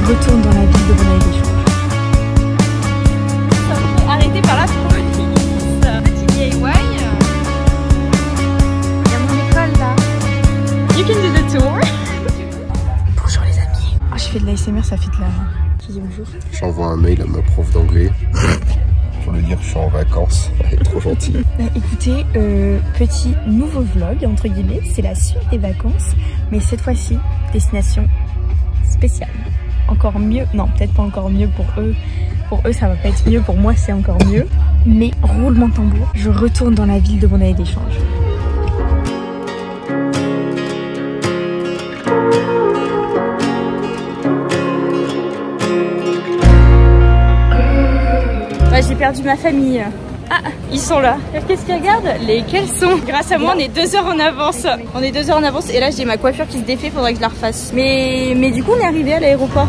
retourne dans la ville de Bonneuil-les-Champs. Ça me fait arrêter par la police. Petit DIY. Il y a mon école là. You can do the tour. Bonjour les amis. Oh, je fais de l'ASMR, ça fait de la... Qui dit bonjour. J'envoie un mail à ma prof d'anglais pour lui dire que je suis en vacances. Elle est trop gentille. Écoutez, petit nouveau vlog, entre guillemets, c'est la suite des vacances, mais cette fois-ci, destination spéciale. Encore mieux, non, peut-être pas encore mieux pour eux. Pour eux, ça va pas être mieux, pour moi, c'est encore mieux. Mais roulement de tambour, je retourne dans la ville de Bonneuil-les-Champs. J'ai perdu ma famille. Ah, ils sont là. Qu'est-ce qu'ils regardent? Les caleçons. Grâce à moi, on est 2 heures en avance. On est 2 heures en avance et là, j'ai ma coiffure qui se défait, faudrait que je la refasse. Mais du coup, on est arrivé à l'aéroport.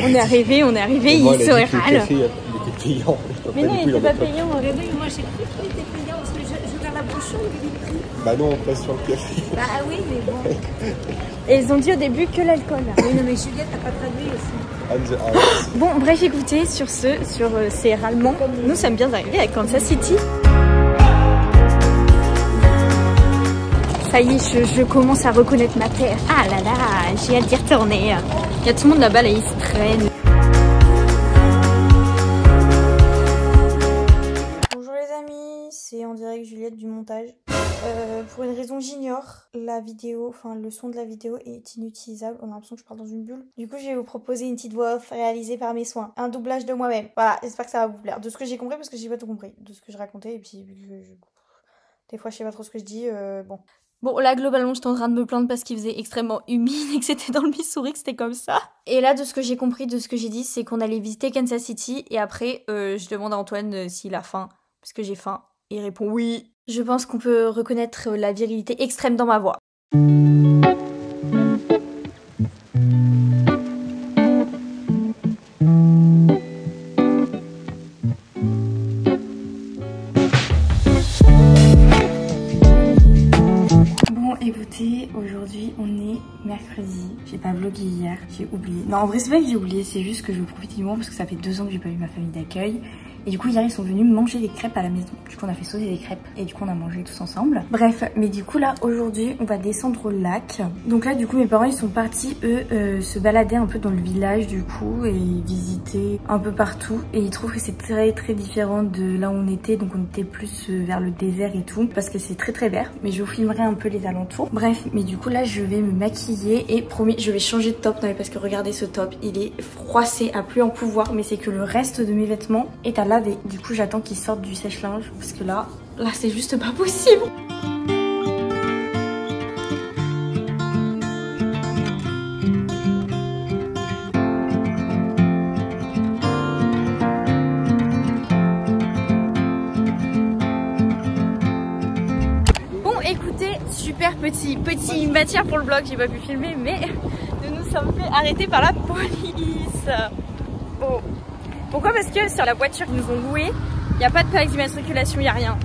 On est arrivé, il se râle. Payant. Mais non, il était pas payant. Moi, j'ai cru qu'il était payant parce que je regarde la brochure, il est pris. Bah non, on passe sur le café. Bah oui, mais bon. Et ils ont dit au début que l'alcool. Oui, non, mais Juliette, t'as pas traduit aussi. Bon, bref, écoutez, sur ces râlements, nous sommes bien arrivés à Kansas City. Ça y est, je commence à reconnaître ma terre. Ah là là, j'ai hâte d'y retourner. Il y a tout le monde là-bas, là, ils se traînent. Bonjour les amis, c'est en direct Juliette du montage. Pour une raison que j'ignore, la vidéo, enfin le son de la vidéo est inutilisable. On a l'impression que je parle dans une bulle. Du coup, je vais vous proposer une petite voix off réalisée par mes soins. Un doublage de moi-même. Voilà, j'espère que ça va vous plaire. De ce que j'ai compris, parce que j'ai pas tout compris. De ce que je racontais, et puis des fois je sais pas trop ce que je dis, bon. Bon, là, globalement, j'étais en train de me plaindre parce qu'il faisait extrêmement humide et que c'était dans le Missouri, que c'était comme ça. Et là, de ce que j'ai compris, de ce que j'ai dit, c'est qu'on allait visiter Kansas City. Et après, je demande à Antoine s'il a faim, parce que j'ai faim. Et il répond oui. Je pense qu'on peut reconnaître la virilité extrême dans ma voix. Écoutez, aujourd'hui on est mercredi, j'ai pas vlogué hier, j'ai oublié. Non, en vrai c'est pas que j'ai oublié, c'est juste que je profite du moment parce que ça fait 2 ans que j'ai pas eu ma famille d'accueil. Et du coup hier ils sont venus manger des crêpes à la maison. Du coup on a fait sauter des crêpes et du coup on a mangé tous ensemble. Bref, mais du coup là aujourd'hui on va descendre au lac. Donc là du coup mes parents ils sont partis eux se balader un peu dans le village du coup et visiter un peu partout. Et ils trouvent que c'est très différent de là où on était. Donc on était plus vers le désert et tout parce que c'est très vert. Mais je vous filmerai un peu les alentours. Bref, mais du coup là je vais me maquiller et promis je vais changer de top. Non mais parce que regardez ce top, il est froissé à plus en pouvoir. Mais c'est que le reste de mes vêtements est à laver. Du coup j'attends qu'ils sortent du sèche-linge parce que là c'est juste pas possible. Bon écoutez, super petit matière pour le vlog, j'ai pas pu filmer mais nous nous sommes fait arrêter par la police. Bon. Pourquoi? Parce que sur la voiture qu'ils nous ont louée, il n'y a pas de plaque d'immatriculation, il n'y a rien.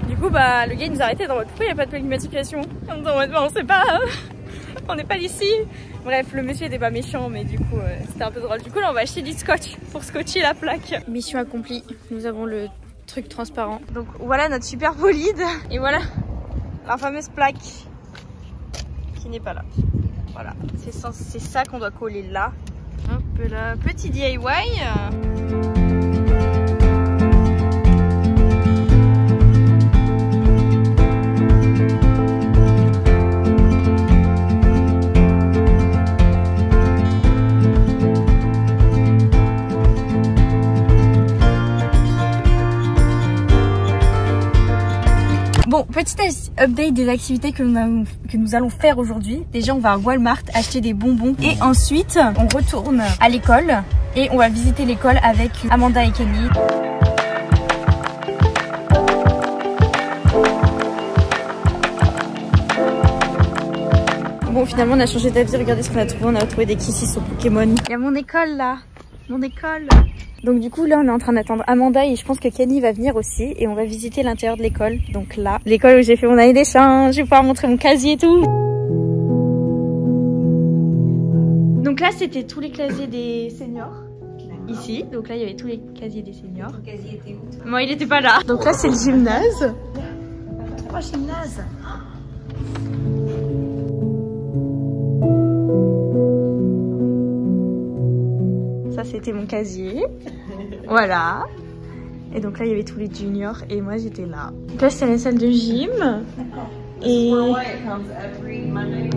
Du coup, bah, le gars il nous a arrêté dans mode pourquoi il n'y a pas de plaque d'immatriculation? Dans mode on sait pas, on n'est pas d'ici. Bref, le monsieur était pas méchant, mais du coup, c'était un peu drôle. Du coup, là, on va acheter du scotch pour scotcher la plaque. Mission accomplie, nous avons le truc transparent. Donc voilà notre super bolide. Et voilà la fameuse plaque qui n'est pas là. Voilà, c'est ça qu'on doit coller là. Hop là, petit DIY. Bon, petit update des activités que nous allons faire aujourd'hui. Déjà, on va à Walmart acheter des bonbons et ensuite, on retourne à l'école et on va visiter l'école avec Amanda et Kelly. Bon, finalement on a changé d'avis, regardez ce qu'on a trouvé, on a retrouvé des Kisses au Pokémon. Il y a mon école là, mon école. Donc du coup là on est en train d'attendre Amanda et je pense que Kenny va venir aussi et on va visiter l'intérieur de l'école. Donc là, l'école où j'ai fait mon année d'échange, je vais pouvoir montrer mon casier et tout. Donc là c'était tous les casiers des seniors. Ici, donc là il y avait tous les casiers des seniors. Ton casier était où? Moi il était pas là. Donc là c'est le gymnase. 3 gymnases. Ça c'était mon casier. Voilà. Et donc là il y avait tous les juniors et moi j'étais là. Donc là c'était la salle de gym. Et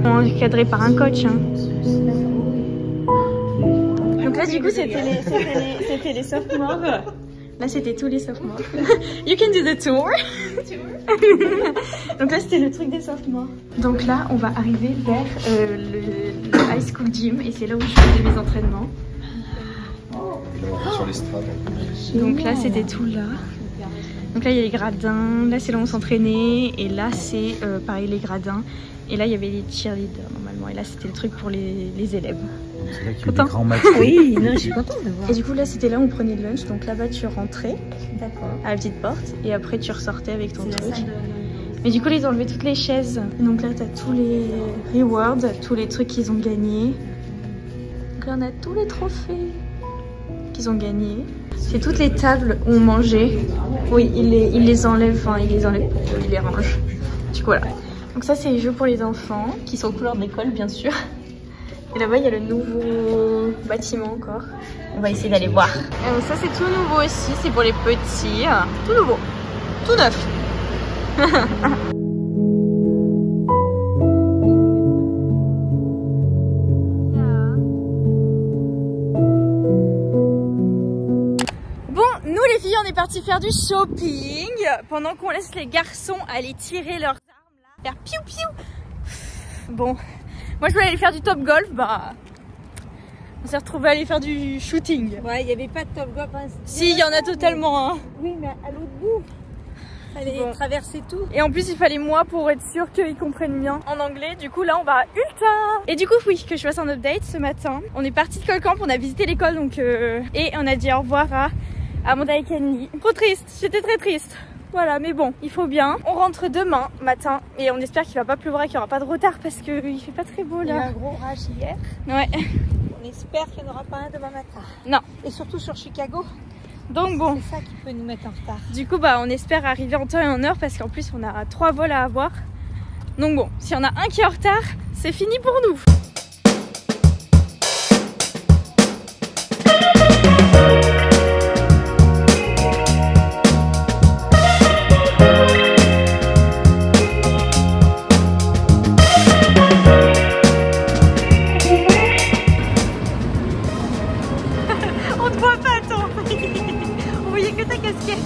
encadré par un coach. Hein. Donc là du coup c'était les sophomores. Là c'était tous les sophomores. You can do the tour. Donc là c'était le truc des sophomores. Donc là on va arriver vers le high school gym et c'est là où je faisais mes entraînements. Sur l'estrade. Donc là c'était tout là. Donc là il y a les gradins, là c'est là où on s'entraînait et là c'est pareil les gradins. Et là il y avait les cheerleaders normalement et là c'était le truc pour les élèves. C'est là qu'il y a eu des grands matchs. Oui, non, je suis contente de voir. Et du coup là c'était là où on prenait le lunch, donc là-bas tu rentrais à la petite porte et après tu ressortais avec ton truc. Mais du coup ils ont enlevé toutes les chaises, donc là t'as tous les rewards, tous les trucs qu'ils ont gagnés. Donc là on a tous les trophées qu'ils ont gagnés. C'est toutes les tables où on mangeait. Oui, ils les enlèvent, enfin ils les enlèvent, ils les rangent. Du coup voilà. Donc ça c'est les jeux pour les enfants, qui sont aux couleurs de l'école bien sûr. Et là-bas il y a le nouveau bâtiment encore. On va essayer d'aller voir. Ça c'est tout nouveau aussi, c'est pour les petits. Tout nouveau, tout neuf. Nous les filles on est parti faire du shopping pendant qu'on laisse les garçons aller tirer leurs armes là, faire piou piou. Bon, moi je voulais aller faire du top golf, bah on s'est retrouvés à aller faire du shooting. Ouais, il n'y avait pas de top golf. Hein. Si, il y en a totalement. Hein. Oui, mais à l'autre bout. Fallait traverser tout. Et en plus il fallait moi pour être sûr qu'ils comprennent bien en anglais. Du coup là on va à Ulta. Et du coup oui, que je fasse un update ce matin. On est parti de Colcamp, on a visité l'école donc et on a dit au revoir à Amanda et Kenny. Trop triste, j'étais très triste. Voilà, mais bon, il faut bien. On rentre demain matin et on espère qu'il va pas pleuvoir et qu'il y aura pas de retard parce que il fait pas très beau là. Il y a eu un gros orage hier. Ouais. On espère qu'il n'y en aura pas un demain matin. Non. Et surtout sur Chicago. Donc bon. C'est ça qui peut nous mettre en retard. Du coup bah on espère arriver en temps et en heure parce qu'en plus on a 3 vols à avoir. Donc bon, s'il y en a un qui est en retard, c'est fini pour nous. On te voit pas, attends. On voyait que ta casquette.